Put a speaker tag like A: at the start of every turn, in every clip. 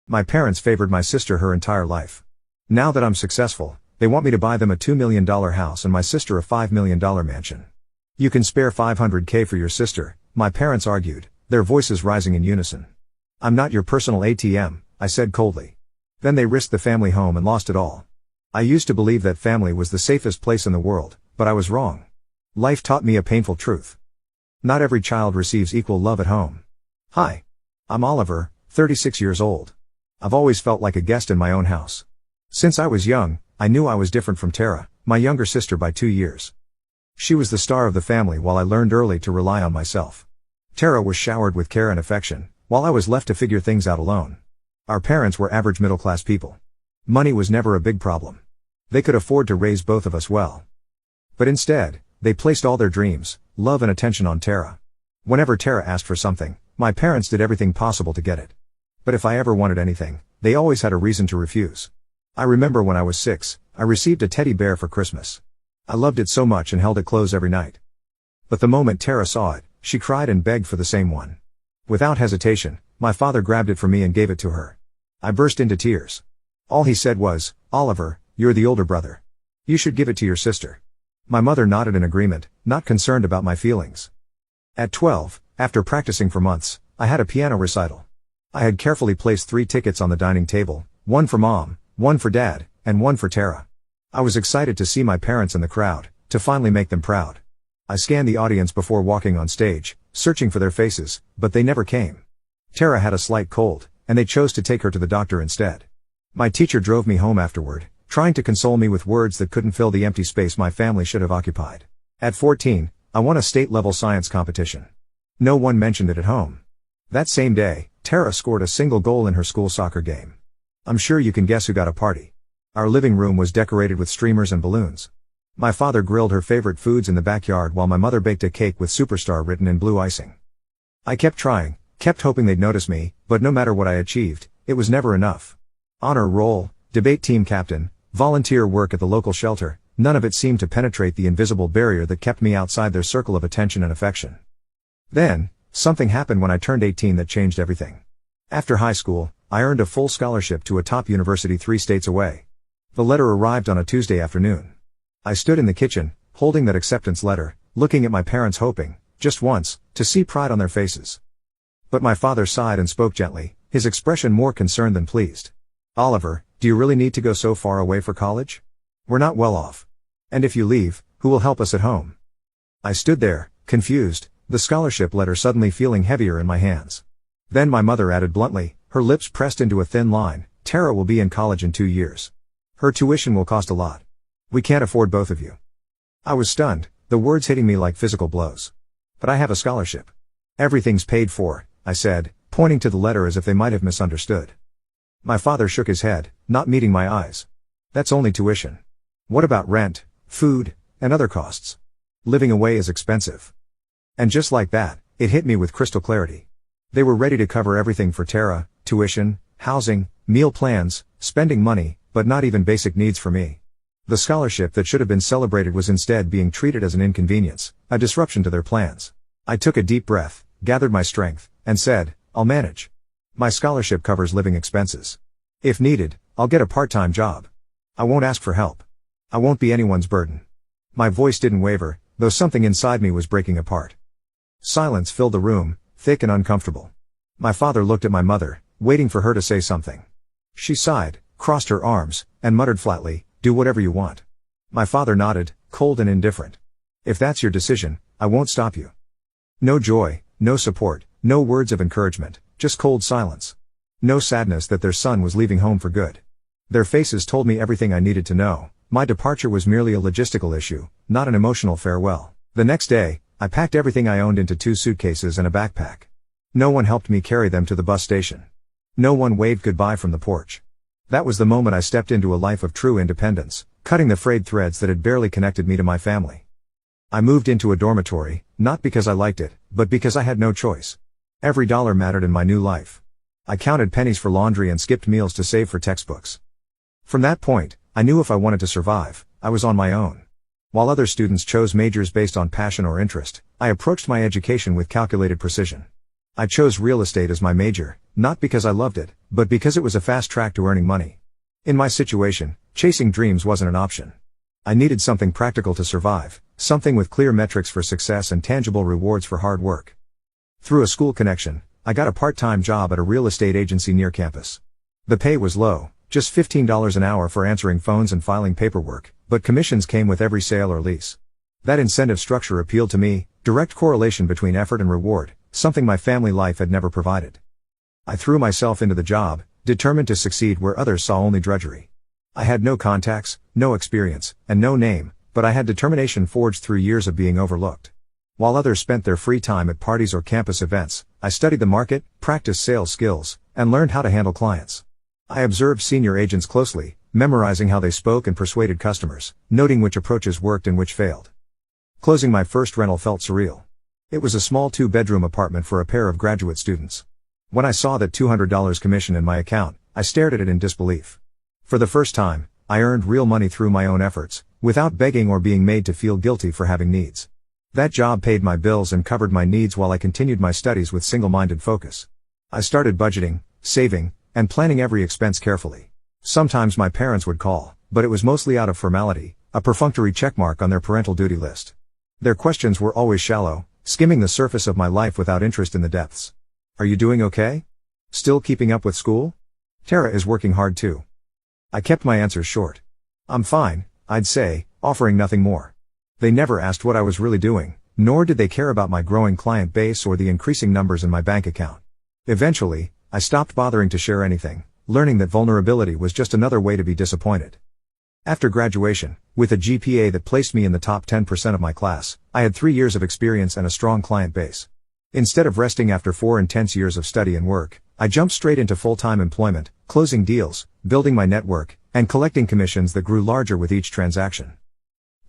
A: My parents favored my sister her entire life. Now that I'm successful, they want me to buy them a $2 million house and my sister a $5 million mansion. You can spare $500K for your sister, my parents argued, their voices rising in unison. I'm not your personal ATM, I said coldly. Then they risked the family home and lost it all. I used to believe that family was the safest place in the world, but I was wrong. Life taught me a painful truth. Not every child receives equal love at home. Hi. I'm Oliver, 36 years old. I've always felt like a guest in my own house. Since I was young, I knew I was different from Tara, my younger sister by 2 years. She was the star of the family while I learned early to rely on myself. Tara was showered with care and affection, while I was left to figure things out alone. Our parents were average middle-class people. Money was never a big problem. They could afford to raise both of us well. But instead, they placed all their dreams, love and attention on Tara. Whenever Tara asked for something, my parents did everything possible to get it. But if I ever wanted anything, they always had a reason to refuse. I remember when I was 6, I received a teddy bear for Christmas. I loved it so much and held it close every night. But the moment Tara saw it, she cried and begged for the same one. Without hesitation, my father grabbed it for me and gave it to her. I burst into tears. All he said was, "Oliver, you're the older brother. You should give it to your sister." My mother nodded in agreement, not concerned about my feelings. At 12, after practicing for months, I had a piano recital. I had carefully placed 3 tickets on the dining table, one for Mom, one for Dad, and one for Tara. I was excited to see my parents in the crowd, to finally make them proud. I scanned the audience before walking on stage, searching for their faces, but they never came. Tara had a slight cold, and they chose to take her to the doctor instead. My teacher drove me home afterward, trying to console me with words that couldn't fill the empty space my family should have occupied. At 14, I won a state-level science competition. No one mentioned it at home. That same day, Tara scored a single goal in her school soccer game. I'm sure you can guess who got a party. Our living room was decorated with streamers and balloons. My father grilled her favorite foods in the backyard while my mother baked a cake with Superstar written in blue icing. I kept trying, kept hoping they'd notice me, but no matter what I achieved, it was never enough. Honor roll, debate team captain, volunteer work at the local shelter, none of it seemed to penetrate the invisible barrier that kept me outside their circle of attention and affection. Then, something happened when I turned 18 that changed everything. After high school, I earned a full scholarship to a top university 3 states away. The letter arrived on a Tuesday afternoon. I stood in the kitchen, holding that acceptance letter, looking at my parents hoping, just once, to see pride on their faces. But my father sighed and spoke gently, his expression more concerned than pleased. "Oliver, do you really need to go so far away for college? We're not well off. And if you leave, who will help us at home?" I stood there, confused, the scholarship letter suddenly feeling heavier in my hands. Then my mother added bluntly, her lips pressed into a thin line, "Tara will be in college in 2 years. Her tuition will cost a lot. We can't afford both of you." I was stunned, the words hitting me like physical blows. "But I have a scholarship. Everything's paid for," I said, pointing to the letter as if they might have misunderstood. My father shook his head, not meeting my eyes. "That's only tuition. What about rent, food, and other costs? Living away is expensive." And just like that, it hit me with crystal clarity. They were ready to cover everything for Tara, tuition, housing, meal plans, spending money, but not even basic needs for me. The scholarship that should have been celebrated was instead being treated as an inconvenience, a disruption to their plans. I took a deep breath, gathered my strength, and said, "I'll manage. My scholarship covers living expenses. If needed, I'll get a part-time job. I won't ask for help. I won't be anyone's burden." My voice didn't waver, though something inside me was breaking apart. Silence filled the room, thick and uncomfortable. My father looked at my mother, waiting for her to say something. She sighed, crossed her arms, and muttered flatly, "Do whatever you want." My father nodded, cold and indifferent. "If that's your decision, I won't stop you." No joy, no support, no words of encouragement, just cold silence. No sadness that their son was leaving home for good. Their faces told me everything I needed to know. My departure was merely a logistical issue, not an emotional farewell. The next day, I packed everything I owned into 2 suitcases and a backpack. No one helped me carry them to the bus station. No one waved goodbye from the porch. That was the moment I stepped into a life of true independence, cutting the frayed threads that had barely connected me to my family. I moved into a dormitory, not because I liked it, but because I had no choice. Every dollar mattered in my new life. I counted pennies for laundry and skipped meals to save for textbooks. From that point, I knew if I wanted to survive, I was on my own. While other students chose majors based on passion or interest, I approached my education with calculated precision. I chose real estate as my major, not because I loved it, but because it was a fast track to earning money. In my situation, chasing dreams wasn't an option. I needed something practical to survive, something with clear metrics for success and tangible rewards for hard work. Through a school connection, I got a part-time job at a real estate agency near campus. The pay was low, just $15 an hour for answering phones and filing paperwork, but commissions came with every sale or lease. That incentive structure appealed to me, direct correlation between effort and reward, something my family life had never provided. I threw myself into the job, determined to succeed where others saw only drudgery. I had no contacts, no experience, and no name, but I had determination forged through years of being overlooked. While others spent their free time at parties or campus events, I studied the market, practiced sales skills, and learned how to handle clients. I observed senior agents closely, memorizing how they spoke and persuaded customers, noting which approaches worked and which failed. Closing my first rental felt surreal. It was a small 2-bedroom apartment for a pair of graduate students. When I saw that $200 commission in my account, I stared at it in disbelief. For the first time, I earned real money through my own efforts, without begging or being made to feel guilty for having needs. That job paid my bills and covered my needs while I continued my studies with single-minded focus. I started budgeting, saving, and planning every expense carefully. Sometimes my parents would call, but it was mostly out of formality, a perfunctory checkmark on their parental duty list. Their questions were always shallow, skimming the surface of my life without interest in the depths. Are you doing okay? Still keeping up with school? Tara is working hard too. I kept my answers short. I'm fine, I'd say, offering nothing more. They never asked what I was really doing, nor did they care about my growing client base or the increasing numbers in my bank account. Eventually, I stopped bothering to share anything, learning that vulnerability was just another way to be disappointed. After graduation, with a GPA that placed me in the top 10% of my class, I had 3 years of experience and a strong client base. Instead of resting after 4 intense years of study and work, I jumped straight into full-time employment, closing deals, building my network, and collecting commissions that grew larger with each transaction.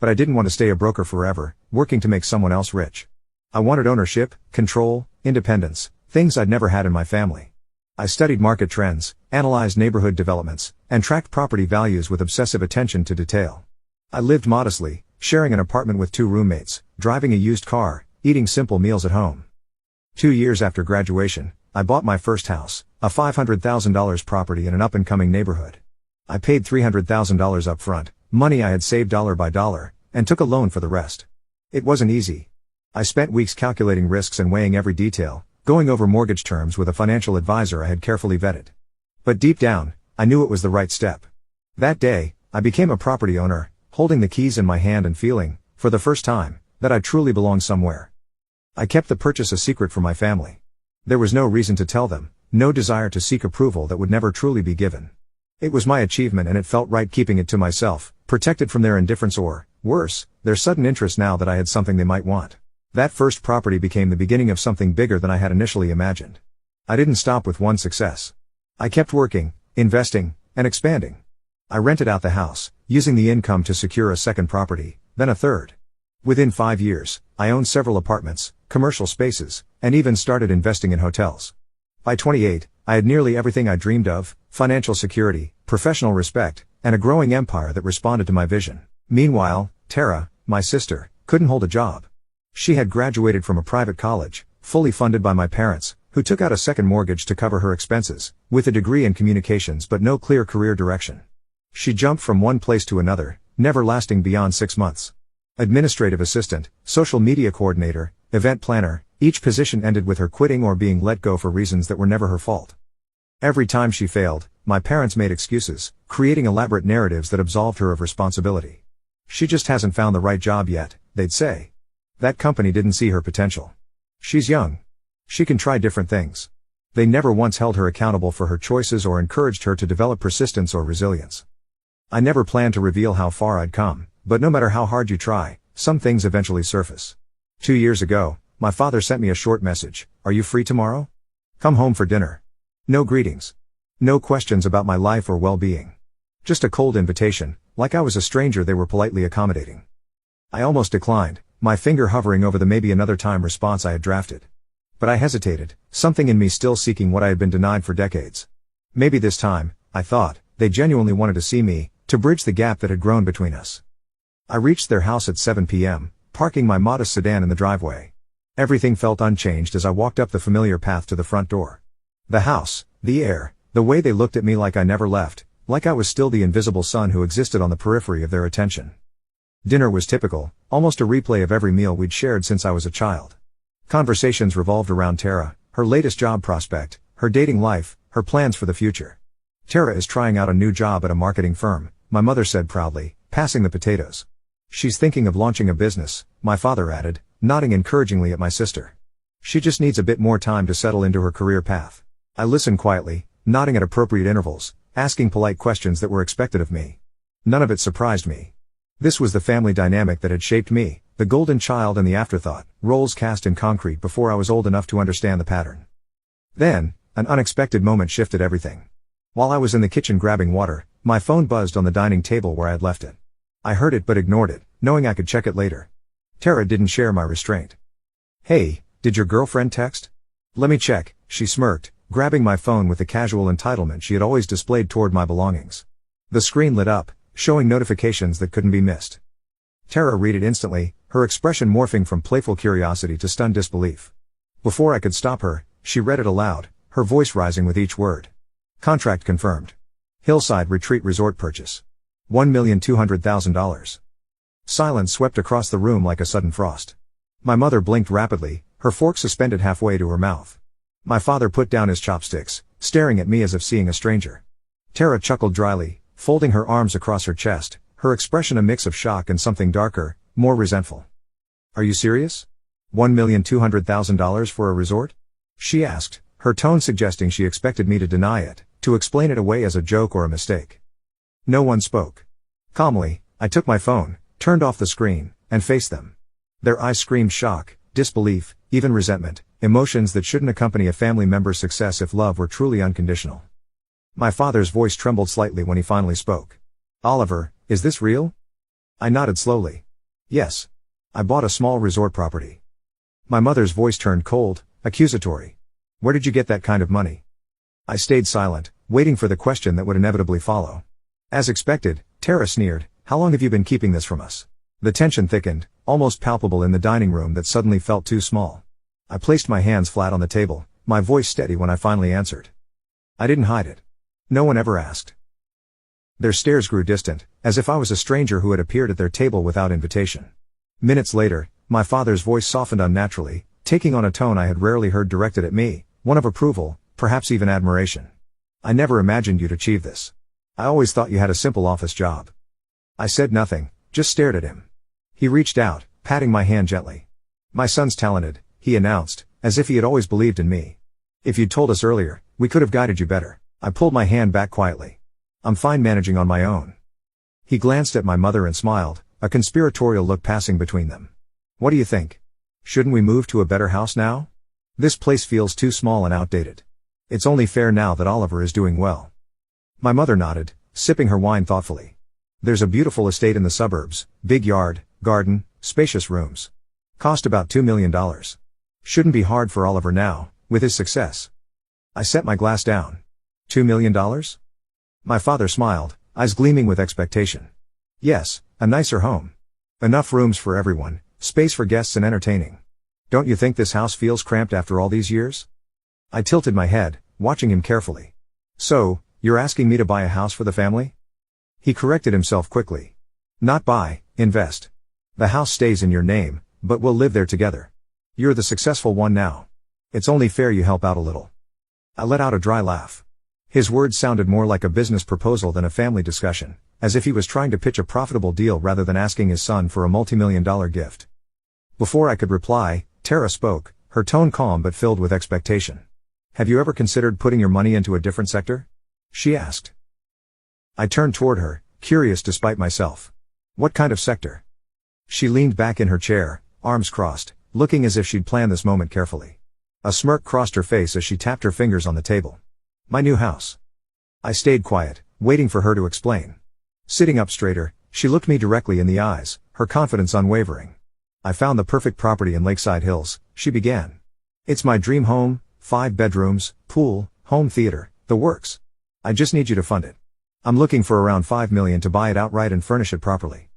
A: But I didn't want to stay a broker forever, working to make someone else rich. I wanted ownership, control, independence, things I'd never had in my family. I studied market trends, analyzed neighborhood developments, and tracked property values with obsessive attention to detail. I lived modestly, sharing an apartment with 2 roommates, driving a used car, eating simple meals at home. 2 years after graduation, I bought my first house, a $500,000 property in an up-and-coming neighborhood. I paid $300,000 up front, money I had saved dollar by dollar, and took a loan for the rest. It wasn't easy. I spent weeks calculating risks and weighing every detail, going over mortgage terms with a financial advisor I had carefully vetted. But deep down, I knew it was the right step. That day, I became a property owner, holding the keys in my hand and feeling, for the first time, that I truly belonged somewhere. I kept the purchase a secret from my family. There was no reason to tell them, no desire to seek approval that would never truly be given. It was my achievement and it felt right keeping it to myself, protected from their indifference or, worse, their sudden interest now that I had something they might want. That first property became the beginning of something bigger than I had initially imagined. I didn't stop with one success. I kept working, investing, and expanding. I rented out the house, using the income to secure a second property, then a third. Within 5 years, I owned several apartments, commercial spaces, and even started investing in hotels. By 28, I had nearly everything I dreamed of: financial security, professional respect, and a growing empire that responded to my vision. Meanwhile, Tara, my sister, couldn't hold a job. She had graduated from a private college, fully funded by my parents, who took out a second mortgage to cover her expenses, with a degree in communications but no clear career direction. She jumped from one place to another, never lasting beyond 6 months. Administrative assistant, social media coordinator, event planner, each position ended with her quitting or being let go for reasons that were never her fault. Every time she failed, my parents made excuses, creating elaborate narratives that absolved her of responsibility. She just hasn't found the right job yet, they'd say. That company didn't see her potential. She's young. She can try different things. They never once held her accountable for her choices or encouraged her to develop persistence or resilience. I never planned to reveal how far I'd come, but no matter how hard you try, some things eventually surface. 2 years ago, my father sent me a short message: "Are you free tomorrow? Come home for dinner." No greetings. No questions about my life or well-being. Just a cold invitation, like I was a stranger they were politely accommodating. I almost declined, my finger hovering over the maybe another time response I had drafted. But I hesitated, something in me still seeking what I had been denied for decades. Maybe this time, I thought, they genuinely wanted to see me, to bridge the gap that had grown between us. I reached their house at 7 p.m., parking my modest sedan in the driveway. Everything felt unchanged as I walked up the familiar path to the front door. The house, the air, the way they looked at me like I never left, like I was still the invisible son who existed on the periphery of their attention. Dinner was typical, almost a replay of every meal we'd shared since I was a child. Conversations revolved around Tara, her latest job prospect, her dating life, her plans for the future. Tara is trying out a new job at a marketing firm, my mother said proudly, passing the potatoes. She's thinking of launching a business, my father added, nodding encouragingly at my sister. She just needs a bit more time to settle into her career path. I listened quietly, nodding at appropriate intervals, asking polite questions that were expected of me. None of it surprised me. This was the family dynamic that had shaped me, the golden child and the afterthought, roles cast in concrete before I was old enough to understand the pattern. Then, an unexpected moment shifted everything. While I was in the kitchen grabbing water, my phone buzzed on the dining table where I had left it. I heard it but ignored it, knowing I could check it later. Tara didn't share my restraint. "Hey, did your girlfriend text?" "Let me check," she smirked, grabbing my phone with the casual entitlement she had always displayed toward my belongings. The screen lit up, showing notifications that couldn't be missed. Tara read it instantly, her expression morphing from playful curiosity to stunned disbelief. Before I could stop her, she read it aloud, her voice rising with each word. Contract confirmed. Hillside Retreat Resort purchase. $1,200,000. Silence swept across the room like a sudden frost. My mother blinked rapidly, her fork suspended halfway to her mouth. My father put down his chopsticks, staring at me as if seeing a stranger. Tara chuckled dryly, folding her arms across her chest, her expression a mix of shock and something darker, more resentful. "Are you serious? $1,200,000 for a resort?" she asked, her tone suggesting she expected me to deny it, to explain it away as a joke or a mistake. No one spoke. Calmly, I took my phone, turned off the screen, and faced them. Their eyes screamed shock, disbelief, even resentment, emotions that shouldn't accompany a family member's success if love were truly unconditional. My father's voice trembled slightly when he finally spoke. "Oliver, is this real?" I nodded slowly. "Yes. I bought a small resort property." My mother's voice turned cold, accusatory. "Where did you get that kind of money?" I stayed silent, waiting for the question that would inevitably follow. As expected, Tara sneered, "How long have you been keeping this from us?" The tension thickened, almost palpable in the dining room that suddenly felt too small. I placed my hands flat on the table, my voice steady when I finally answered. "I didn't hide it. No one ever asked." Their stares grew distant, as if I was a stranger who had appeared at their table without invitation. Minutes later, my father's voice softened unnaturally, taking on a tone I had rarely heard directed at me, one of approval, perhaps even admiration. "I never imagined you'd achieve this. I always thought you had a simple office job." I said nothing, just stared at him. He reached out, patting my hand gently. "My son's talented," he announced, as if he had always believed in me. "If you'd told us earlier, we could have guided you better." I pulled my hand back quietly. "I'm fine managing on my own." He glanced at my mother and smiled, a conspiratorial look passing between them. "What do you think? Shouldn't we move to a better house now? This place feels too small and outdated. It's only fair now that Oliver is doing well." My mother nodded, sipping her wine thoughtfully. "There's a beautiful estate in the suburbs, big yard, garden, spacious rooms. Cost about $2 million. Shouldn't be hard for Oliver now, with his success." I set my glass down. $2 million? My father smiled, eyes gleaming with expectation. "Yes, a nicer home. Enough rooms for everyone, space for guests and entertaining. Don't you think this house feels cramped after all these years?" I tilted my head, watching him carefully. "So, you're asking me to buy a house for the family?" He corrected himself quickly. "Not buy, invest. The house stays in your name, but we'll live there together. You're the successful one now. It's only fair you help out a little." I let out a dry laugh. His words sounded more like a business proposal than a family discussion, as if he was trying to pitch a profitable deal rather than asking his son for a multi-million-dollar gift. Before I could reply, Tara spoke, her tone calm but filled with expectation. "Have you ever considered putting your money into a different sector?" she asked. I turned toward her, curious despite myself. "What kind of sector?" She leaned back in her chair, arms crossed, looking as if she'd planned this moment carefully. A smirk crossed her face as she tapped her fingers on the table. "My new house." I stayed quiet, waiting for her to explain. Sitting up straighter, she looked me directly in the eyes, her confidence unwavering. "I found the perfect property in Lakeside Hills," she began. "It's my dream home, 5 bedrooms, pool, home theater, the works. I just need you to fund it. I'm looking for around $5 million to buy it outright and furnish it properly."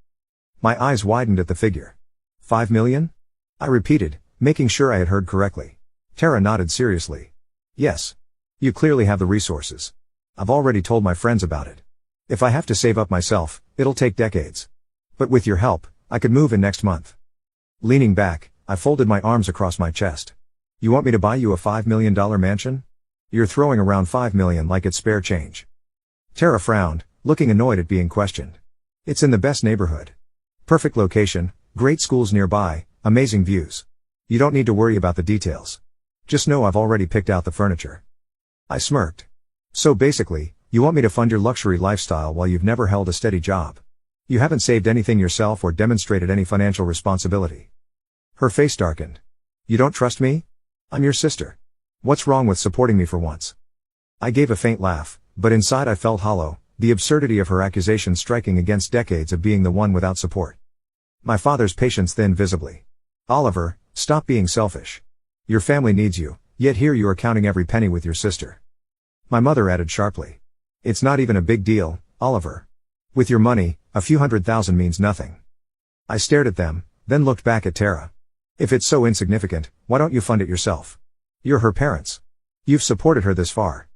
A: My eyes widened at the figure. $5 million? I repeated, making sure I had heard correctly. Tara nodded seriously. Yes. You clearly have the resources. I've already told my friends about it. If I have to save up myself, it'll take decades. But with your help, I could move in next month. Leaning back, I folded my arms across my chest. You want me to buy you a $5 million mansion? You're throwing around $5 million like it's spare change. Tara frowned, looking annoyed at being questioned. It's in the best neighborhood. Perfect location, great schools nearby, amazing views. You don't need to worry about the details. Just know I've already picked out the furniture. I smirked. So basically, you want me to fund your luxury lifestyle while you've never held a steady job. You haven't saved anything yourself or demonstrated any financial responsibility. Her face darkened. You don't trust me? I'm your sister. What's wrong with supporting me for once? I gave a faint laugh, but inside I felt hollow, the absurdity of her accusation striking against decades of being the one without support. My father's patience thinned visibly. Oliver, stop being selfish. Your family needs you, yet here you are counting every penny with your sister. My mother added sharply. It's not even a big deal, Oliver. With your money, a few $100,000 means nothing. I stared at them, then looked back at Tara. If it's so insignificant, why don't you fund it yourself? You're her parents. You've supported her this far.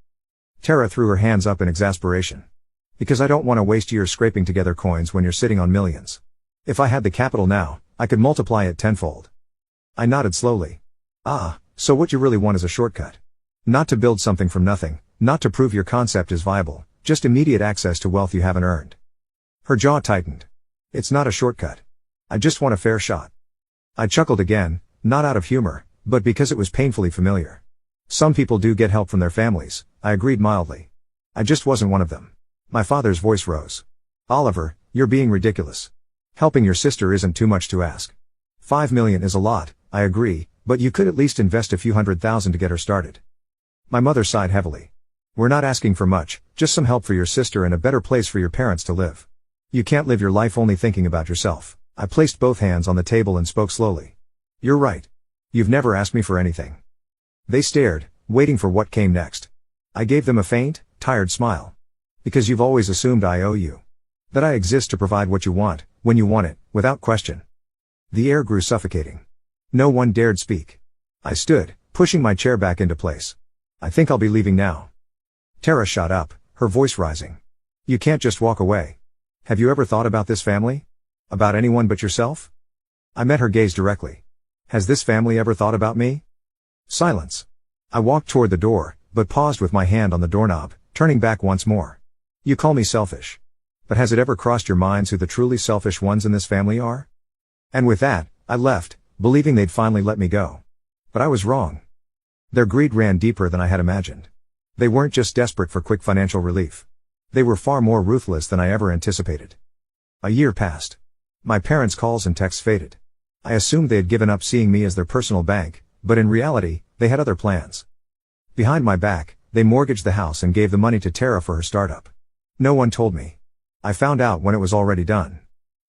A: Tara threw her hands up in exasperation. Because I don't want to waste years scraping together coins when you're sitting on millions. If I had the capital now, I could multiply it tenfold. I nodded slowly. Ah, so what you really want is a shortcut. Not to build something from nothing, not to prove your concept is viable, just immediate access to wealth you haven't earned. Her jaw tightened. It's not a shortcut. I just want a fair shot. I chuckled again, not out of humor, but because it was painfully familiar. Some people do get help from their families, I agreed mildly. I just wasn't one of them. My father's voice rose. Oliver, you're being ridiculous. Helping your sister isn't too much to ask. $5 million is a lot, I agree, but you could at least invest a few $100,000 to get her started. My mother sighed heavily. We're not asking for much, just some help for your sister and a better place for your parents to live. You can't live your life only thinking about yourself. I placed both hands on the table and spoke slowly. You're right. You've never asked me for anything. They stared, waiting for what came next. I gave them a faint, tired smile. Because you've always assumed I owe you. That I exist to provide what you want, when you want it, without question. The air grew suffocating. No one dared speak. I stood, pushing my chair back into place. I think I'll be leaving now. Tara shot up, her voice rising. You can't just walk away. Have you ever thought about this family? About anyone but yourself? I met her gaze directly. Has this family ever thought about me? Silence. I walked toward the door, but paused with my hand on the doorknob, turning back once more. You call me selfish. But has it ever crossed your minds who the truly selfish ones in this family are? And with that, I left, believing they'd finally let me go. But I was wrong. Their greed ran deeper than I had imagined. They weren't just desperate for quick financial relief. They were far more ruthless than I ever anticipated. A year passed. My parents' calls and texts faded. I assumed they had given up seeing me as their personal bank, but in reality, they had other plans. Behind my back, they mortgaged the house and gave the money to Tara for her startup. No one told me. I found out when it was already done.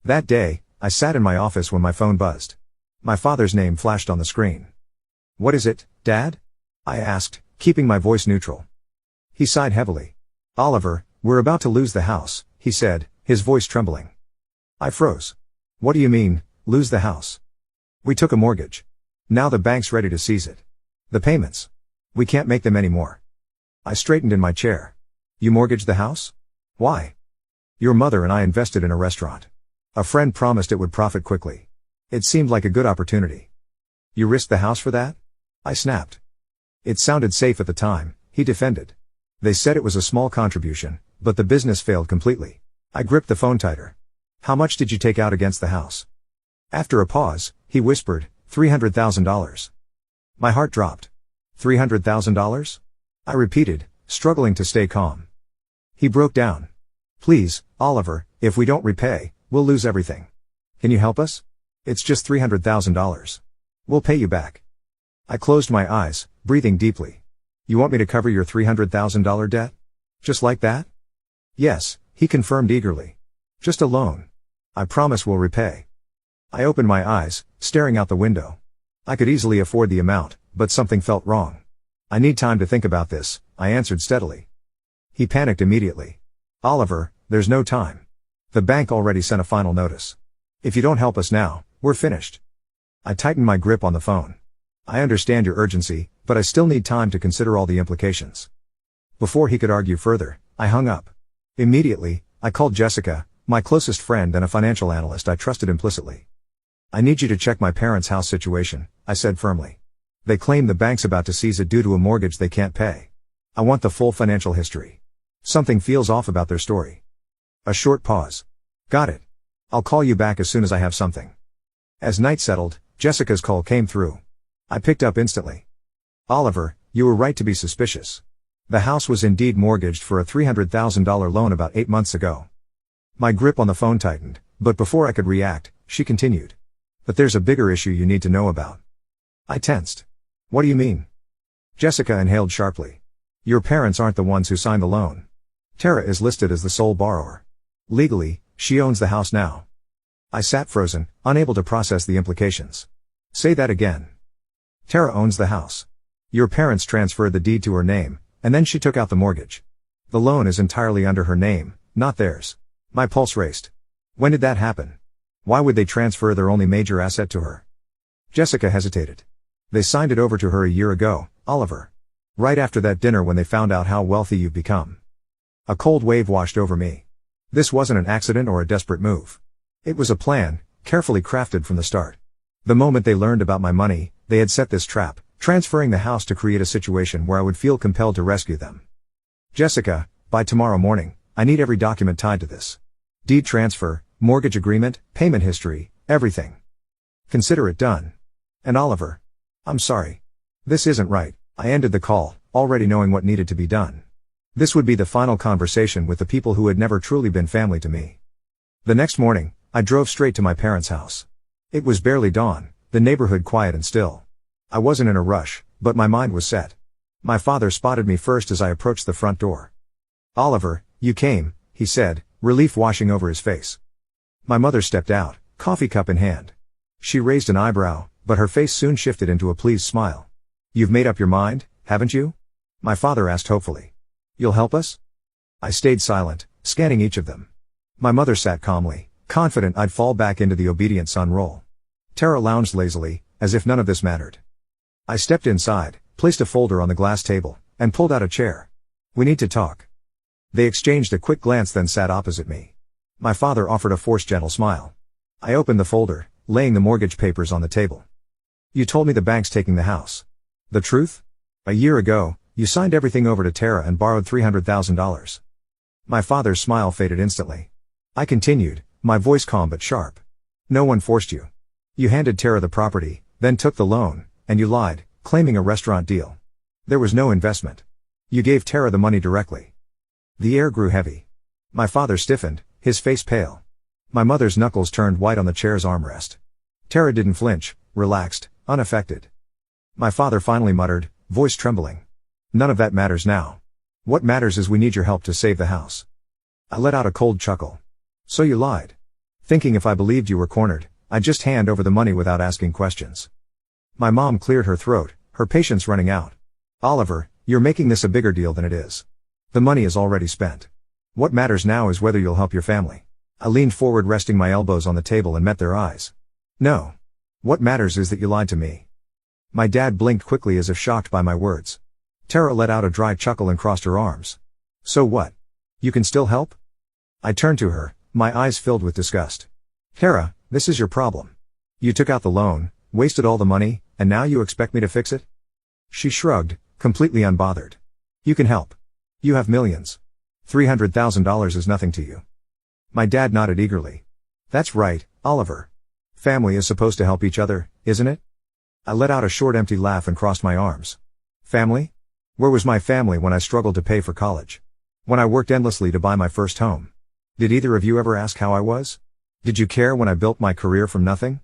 A: That day, I sat in my office when my phone buzzed. My father's name flashed on the screen. What is it, Dad? I asked, keeping my voice neutral. He sighed heavily. Oliver, we're about to lose the house, he said, his voice trembling. I froze. What do you mean, lose the house? We took a mortgage. Now the bank's ready to seize it. The payments. We can't make them anymore. I straightened in my chair. You mortgaged the house? Why? Your mother and I invested in a restaurant. A friend promised it would profit quickly. It seemed like a good opportunity. You risked the house for that? I snapped. It sounded safe at the time, he defended. They said it was a small contribution, but the business failed completely. I gripped the phone tighter. How much did you take out against the house? After a pause, he whispered, $300,000. My heart dropped. $300,000? I repeated, struggling to stay calm. He broke down. Please, Oliver, if we don't repay, we'll lose everything. Can you help us? It's just $300,000. We'll pay you back. I closed my eyes, breathing deeply. You want me to cover your $300,000 debt? Just like that? Yes, he confirmed eagerly. Just a loan. I promise we'll repay. I opened my eyes, staring out the window. I could easily afford the amount, but something felt wrong. I need time to think about this, I answered steadily. He panicked immediately. Oliver, there's no time. The bank already sent a final notice. If you don't help us now, we're finished. I tightened my grip on the phone. I understand your urgency, but I still need time to consider all the implications. Before he could argue further, I hung up. Immediately, I called Jessica, my closest friend and a financial analyst I trusted implicitly. I need you to check my parents' house situation, I said firmly. They claim the bank's about to seize it due to a mortgage they can't pay. I want the full financial history. Something feels off about their story. A short pause. Got it. I'll call you back as soon as I have something. As night settled, Jessica's call came through. I picked up instantly. Oliver, you were right to be suspicious. The house was indeed mortgaged for a $300,000 loan about 8 months ago. My grip on the phone tightened, but before I could react, she continued. But there's a bigger issue you need to know about. I tensed. What do you mean? Jessica inhaled sharply. Your parents aren't the ones who signed the loan. Tara is listed as the sole borrower. Legally, she owns the house now. I sat frozen, unable to process the implications. Say that again. Tara owns the house. Your parents transferred the deed to her name, and then she took out the mortgage. The loan is entirely under her name, not theirs. My pulse raced. When did that happen? Why would they transfer their only major asset to her? Jessica hesitated. They signed it over to her a year ago, Oliver. Right after that dinner when they found out how wealthy you've become. A cold wave washed over me. This wasn't an accident or a desperate move. It was a plan, carefully crafted from the start. The moment they learned about my money, they had set this trap, transferring the house to create a situation where I would feel compelled to rescue them. Jessica, by tomorrow morning, I need every document tied to this. Deed transfer, mortgage agreement, payment history, everything. Consider it done. And Oliver. I'm sorry. This isn't right. I ended the call, already knowing what needed to be done. This would be the final conversation with the people who had never truly been family to me. The next morning, I drove straight to my parents' house. It was barely dawn, the neighborhood quiet and still. I wasn't in a rush, but my mind was set. My father spotted me first as I approached the front door. Oliver, you came, he said, relief washing over his face. My mother stepped out, coffee cup in hand. She raised an eyebrow, but her face soon shifted into a pleased smile. You've made up your mind, haven't you? My father asked hopefully. You'll help us? I stayed silent, scanning each of them. My mother sat calmly, confident I'd fall back into the obedient son role. Tara lounged lazily, as if none of this mattered. I stepped inside, placed a folder on the glass table, and pulled out a chair. We need to talk. They exchanged a quick glance then sat opposite me. My father offered a forced gentle smile. I opened the folder, laying the mortgage papers on the table. You told me the bank's taking the house. The truth? A year ago, you signed everything over to Tara and borrowed $300,000. My father's smile faded instantly. I continued, my voice calm but sharp. No one forced you. You handed Tara the property, then took the loan, and you lied, claiming a restaurant deal. There was no investment. You gave Tara the money directly. The air grew heavy. My father stiffened, his face pale. My mother's knuckles turned white on the chair's armrest. Tara didn't flinch, relaxed, unaffected. My father finally muttered, voice trembling. None of that matters now. What matters is we need your help to save the house. I let out a cold chuckle. So you lied. Thinking if I believed you were cornered, I'd just hand over the money without asking questions. My mom cleared her throat, her patience running out. Oliver, you're making this a bigger deal than it is. The money is already spent. What matters now is whether you'll help your family. I leaned forward, resting my elbows on the table and met their eyes. No. What matters is that you lied to me. My dad blinked quickly as if shocked by my words. Tara let out a dry chuckle and crossed her arms. So what? You can still help? I turned to her, my eyes filled with disgust. Tara, this is your problem. You took out the loan, wasted all the money, and now you expect me to fix it? She shrugged, completely unbothered. You can help. You have millions. $300,000 is nothing to you. My dad nodded eagerly. That's right, Oliver. Family is supposed to help each other, isn't it? I let out a short empty laugh and crossed my arms. Family? Where was my family when I struggled to pay for college? When I worked endlessly to buy my first home? Did either of you ever ask how I was? Did you care when I built my career from nothing?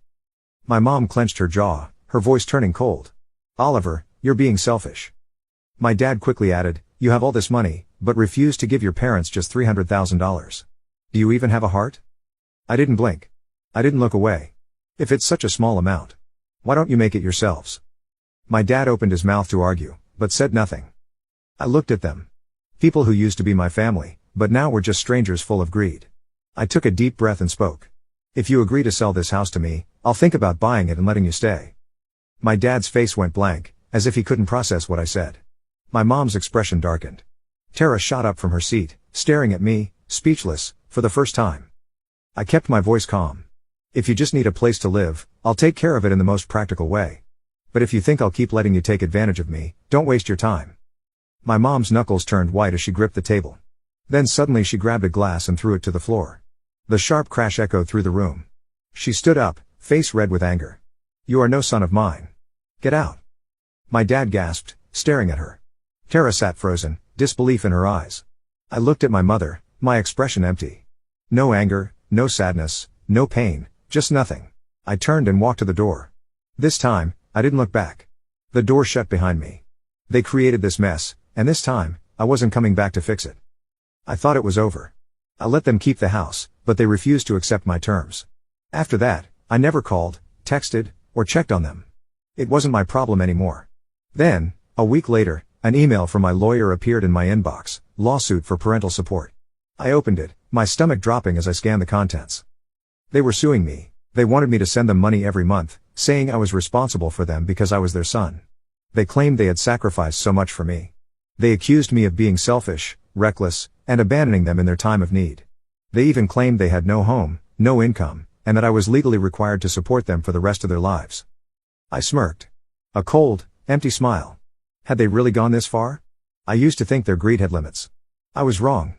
A: My mom clenched her jaw, her voice turning cold. Oliver, you're being selfish. My dad quickly added, you have all this money, but refuse to give your parents just $300,000. Do you even have a heart? I didn't blink. I didn't look away. If it's such a small amount, why don't you make it yourselves? My dad opened his mouth to argue, but said nothing. I looked at them. People who used to be my family, but now were just strangers full of greed. I took a deep breath and spoke. If you agree to sell this house to me, I'll think about buying it and letting you stay. My dad's face went blank, as if he couldn't process what I said. My mom's expression darkened. Tara shot up from her seat, staring at me, speechless, for the first time. I kept my voice calm. If you just need a place to live, I'll take care of it in the most practical way. But if you think I'll keep letting you take advantage of me, don't waste your time. My mom's knuckles turned white as she gripped the table. Then suddenly she grabbed a glass and threw it to the floor. The sharp crash echoed through the room. She stood up, face red with anger. You are no son of mine. Get out. My dad gasped, staring at her. Tara sat frozen, disbelief in her eyes. I looked at my mother, my expression empty. No anger, no sadness, no pain, just nothing. I turned and walked to the door. This time, I didn't look back. The door shut behind me. They created this mess, and this time, I wasn't coming back to fix it. I thought it was over. I let them keep the house, but they refused to accept my terms. After that, I never called, texted, or checked on them. It wasn't my problem anymore. Then, a week later, an email from my lawyer appeared in my inbox, lawsuit for parental support. I opened it, my stomach dropping as I scanned the contents. They were suing me. They wanted me to send them money every month, saying I was responsible for them because I was their son. They claimed they had sacrificed so much for me. They accused me of being selfish, reckless, and abandoning them in their time of need. They even claimed they had no home, no income, and that I was legally required to support them for the rest of their lives. I smirked. A cold, empty smile. Had they really gone this far? I used to think their greed had limits. I was wrong.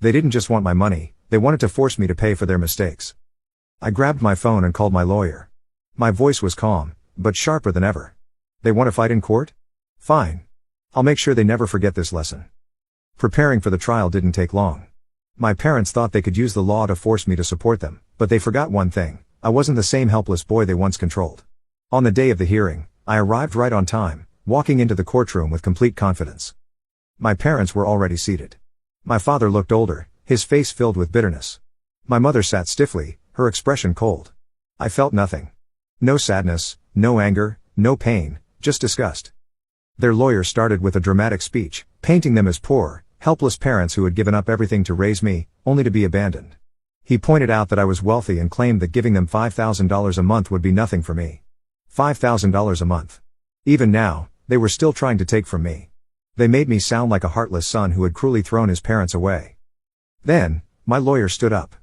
A: They didn't just want my money, they wanted to force me to pay for their mistakes. I grabbed my phone and called my lawyer. My voice was calm, but sharper than ever. They want to fight in court? Fine. I'll make sure they never forget this lesson. Preparing for the trial didn't take long. My parents thought they could use the law to force me to support them, but they forgot one thing: I wasn't the same helpless boy they once controlled. On the day of the hearing, I arrived right on time, walking into the courtroom with complete confidence. My parents were already seated. My father looked older, his face filled with bitterness. My mother sat stiffly, her expression cold. I felt nothing. No sadness, no anger, no pain, just disgust. Their lawyer started with a dramatic speech, painting them as poor, helpless parents who had given up everything to raise me, only to be abandoned. He pointed out that I was wealthy and claimed that giving them $5,000 a month would be nothing for me. $5,000 a month. Even now, they were still trying to take from me. They made me sound like a heartless son who had cruelly thrown his parents away. Then, my lawyer stood up.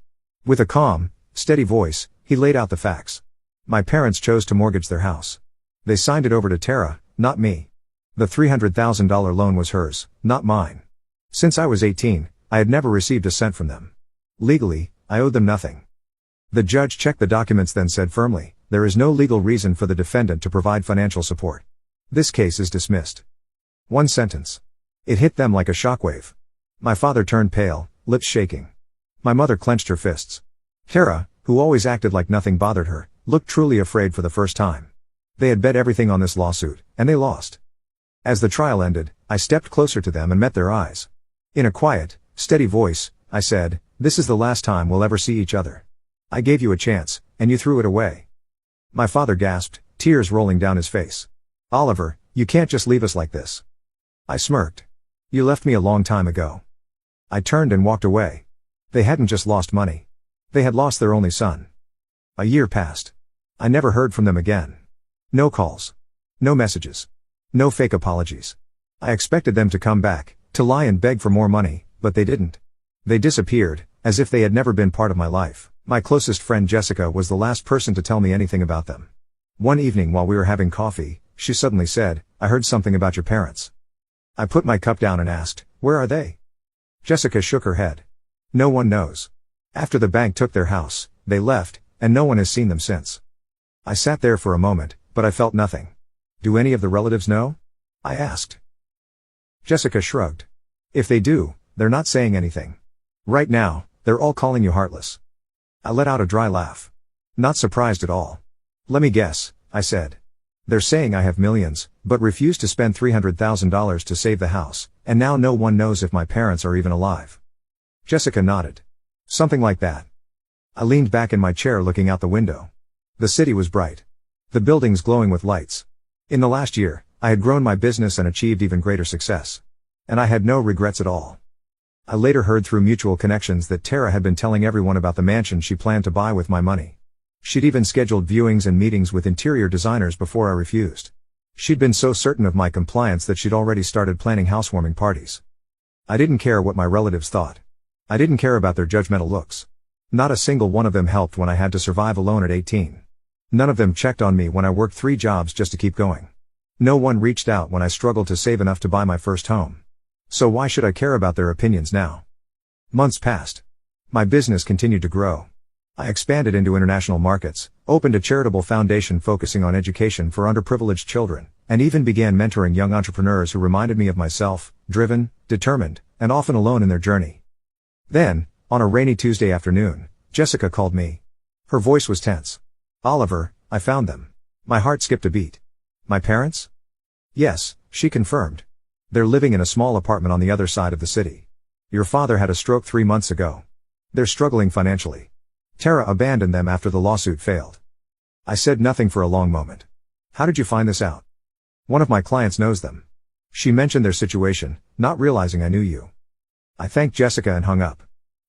A: With a calm, steady voice, he laid out the facts. My parents chose to mortgage their house. They signed it over to Tara, not me. The $300,000 loan was hers, not mine. Since I was 18, I had never received a cent from them. Legally, I owed them nothing. The judge checked the documents, then said firmly, "There is no legal reason for the defendant to provide financial support. This case is dismissed." One sentence. It hit them like a shockwave. My father turned pale, lips shaking. My mother clenched her fists. Tara, who always acted like nothing bothered her, looked truly afraid for the first time. They had bet everything on this lawsuit, and they lost. As the trial ended, I stepped closer to them and met their eyes. In a quiet, steady voice, I said, "This is the last time we'll ever see each other. I gave you a chance, and you threw it away." My father gasped, tears rolling down his face. "Oliver, you can't just leave us like this." I smirked. "You left me a long time ago." I turned and walked away. They hadn't just lost money. They had lost their only son. A year passed. I never heard from them again. No calls. No messages. No fake apologies. I expected them to come back, to lie and beg for more money, but they didn't. They disappeared, as if they had never been part of my life. My closest friend Jessica was the last person to tell me anything about them. One evening while we were having coffee, she suddenly said, "I heard something about your parents." I put my cup down and asked, "Where are they?" Jessica shook her head. "No one knows. After the bank took their house, they left, and no one has seen them since." I sat there for a moment, but I felt nothing. "Do any of the relatives know?" I asked. Jessica shrugged. "If they do, they're not saying anything. Right now, they're all calling you heartless." I let out a dry laugh. Not surprised at all. "Let me guess," I said. "They're saying I have millions, but refuse to spend $300,000 to save the house, and now no one knows if my parents are even alive." Jessica nodded. "Something like that." I leaned back in my chair looking out the window. The city was bright. The buildings glowing with lights. In the last year, I had grown my business and achieved even greater success. And I had no regrets at all. I later heard through mutual connections that Tara had been telling everyone about the mansion she planned to buy with my money. She'd even scheduled viewings and meetings with interior designers before I refused. She'd been so certain of my compliance that she'd already started planning housewarming parties. I didn't care what my relatives thought. I didn't care about their judgmental looks. Not a single one of them helped when I had to survive alone at 18. None of them checked on me when I worked 3 jobs just to keep going. No one reached out when I struggled to save enough to buy my first home. So why should I care about their opinions now? Months passed. My business continued to grow. I expanded into international markets, opened a charitable foundation focusing on education for underprivileged children, and even began mentoring young entrepreneurs who reminded me of myself, driven, determined, and often alone in their journey. Then, on a rainy Tuesday afternoon, Jessica called me. Her voice was tense. "Oliver, I found them." My heart skipped a beat. "My parents?" "Yes," she confirmed. "They're living in a small apartment on the other side of the city. Your father had a stroke 3 months ago. They're struggling financially. Tara abandoned them after the lawsuit failed." I said nothing for a long moment. "How did you find this out?" "One of my clients knows them." She mentioned their situation, not realizing I knew you. I thanked Jessica and hung up.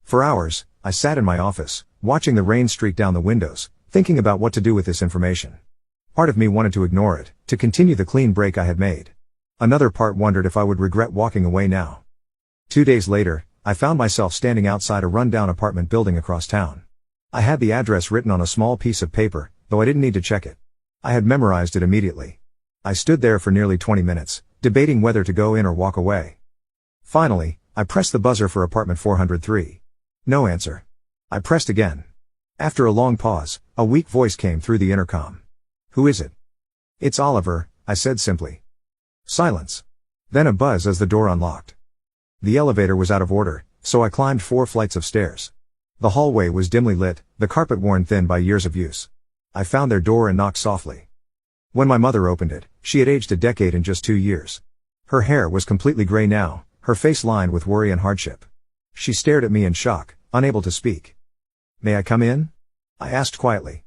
A: For hours, I sat in my office, watching the rain streak down the windows, thinking about what to do with this information. Part of me wanted to ignore it, to continue the clean break I had made. Another part wondered if I would regret walking away now. 2 days later, I found myself standing outside a rundown apartment building across town. I had the address written on a small piece of paper, though I didn't need to check it. I had memorized it immediately. I stood there for nearly 20 minutes, debating whether to go in or walk away. Finally, I pressed the buzzer for apartment 403. No answer. I pressed again. After a long pause, a weak voice came through the intercom. "Who is it?" "It's Oliver," I said simply. Silence. Then a buzz as the door unlocked. The elevator was out of order, so I climbed 4 flights of stairs. The hallway was dimly lit, the carpet worn thin by years of use. I found their door and knocked softly. When my mother opened it, she had aged a decade in just 2 years. Her hair was completely gray now, her face lined with worry and hardship. She stared at me in shock, unable to speak. "May I come in?" I asked quietly.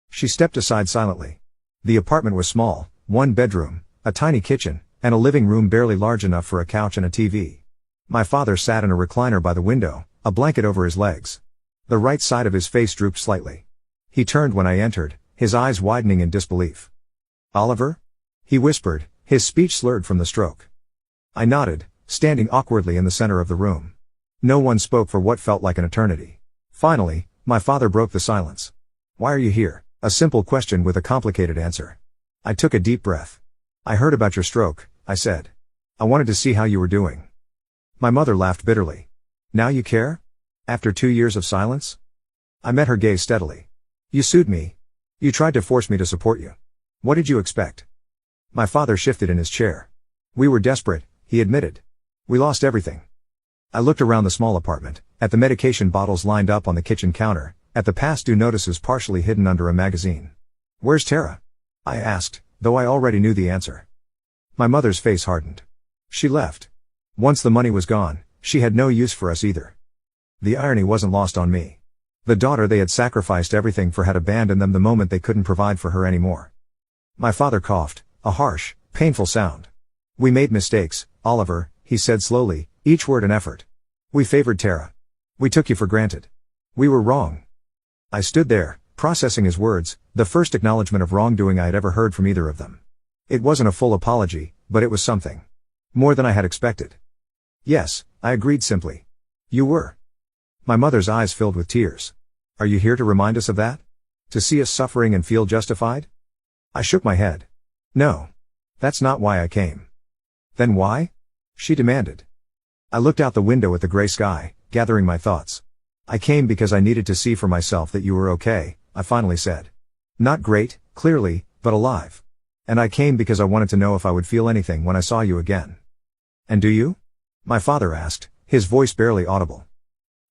A: She stepped aside silently. The apartment was small, 1 bedroom, a tiny kitchen, and a living room barely large enough for a couch and a TV. My father sat in a recliner by the window, a blanket over his legs. The right side of his face drooped slightly. He turned when I entered, his eyes widening in disbelief. "Oliver?" he whispered, his speech slurred from the stroke. I nodded, standing awkwardly in the center of the room. No one spoke for what felt like an eternity. Finally, my father broke the silence. "Why are you here?" A simple question with a complicated answer. I took a deep breath. "I heard about your stroke," I said. "I wanted to see how you were doing." My mother laughed bitterly. "Now you care? After 2 years of silence?" I met her gaze steadily. "You sued me. You tried to force me to support you. What did you expect?" My father shifted in his chair. "We were desperate," he admitted. "We lost everything." I looked around the small apartment, at the medication bottles lined up on the kitchen counter, at the past due notices partially hidden under a magazine. "Where's Tara?" I asked, though I already knew the answer. My mother's face hardened. "She left. Once the money was gone, she had no use for us either." The irony wasn't lost on me. The daughter they had sacrificed everything for had abandoned them the moment they couldn't provide for her anymore. My father coughed, a harsh, painful sound. "We made mistakes, Oliver," he said slowly, each word an effort. "We favored Tara. We took you for granted. We were wrong." I stood there, processing his words, the first acknowledgement of wrongdoing I had ever heard from either of them. It wasn't a full apology, but it was something. More than I had expected. "Yes," I agreed simply. "You were." My mother's eyes filled with tears. "Are you here to remind us of that? To see us suffering and feel justified?" I shook my head. "No. That's not why I came." "Then why?" she demanded. I looked out the window at the gray sky, gathering my thoughts. "I came because I needed to see for myself that you were okay," I finally said. "Not great, clearly, but alive. And I came because I wanted to know if I would feel anything when I saw you again." "And do you?" my father asked, his voice barely audible.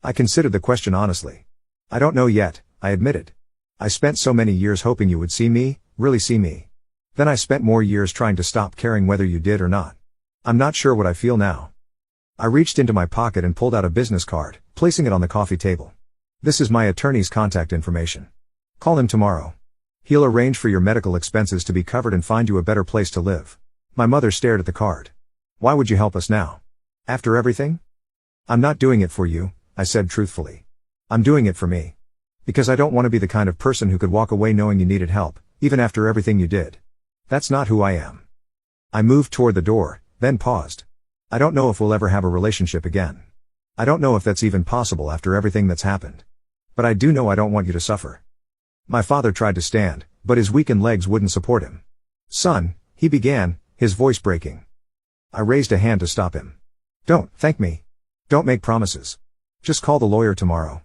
A: I considered the question honestly. "I don't know yet," I admitted. "I spent so many years hoping you would see me, really see me. Then I spent more years trying to stop caring whether you did or not. I'm not sure what I feel now." I reached into my pocket and pulled out a business card, placing it on the coffee table. "This is my attorney's contact information. Call him tomorrow. He'll arrange for your medical expenses to be covered and find you a better place to live." My mother stared at the card. "Why would you help us now? After everything?" "I'm not doing it for you," I said truthfully. "I'm doing it for me. Because I don't want to be the kind of person who could walk away knowing you needed help, even after everything you did. That's not who I am. I moved toward the door, then paused. I don't know if we'll ever have a relationship again. I don't know if that's even possible after everything that's happened. But I do know I don't want you to suffer. My father tried to stand, but his weakened legs wouldn't support him. Son, he began, his voice breaking. I raised a hand to stop him. Don't thank me. Don't make promises. Just call the lawyer tomorrow.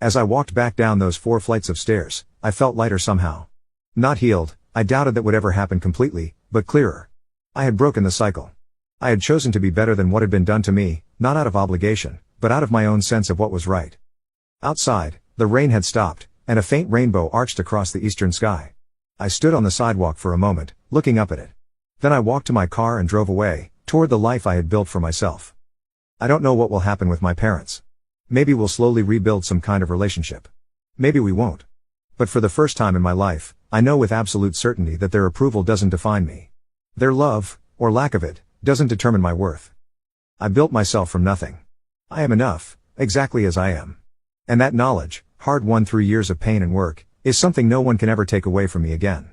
A: As I walked back down those 4 flights of stairs, I felt lighter somehow. Not healed, I doubted that would ever happen completely, but clearer. I had broken the cycle. I had chosen to be better than what had been done to me, not out of obligation, but out of my own sense of what was right. Outside, the rain had stopped, and a faint rainbow arched across the eastern sky. I stood on the sidewalk for a moment, looking up at it. Then I walked to my car and drove away, toward the life I had built for myself. I don't know what will happen with my parents. Maybe we'll slowly rebuild some kind of relationship. Maybe we won't. But for the first time in my life, I know with absolute certainty that their approval doesn't define me. Their love, or lack of it, doesn't determine my worth. I built myself from nothing. I am enough, exactly as I am. And that knowledge, hard won through years of pain and work, is something no one can ever take away from me again.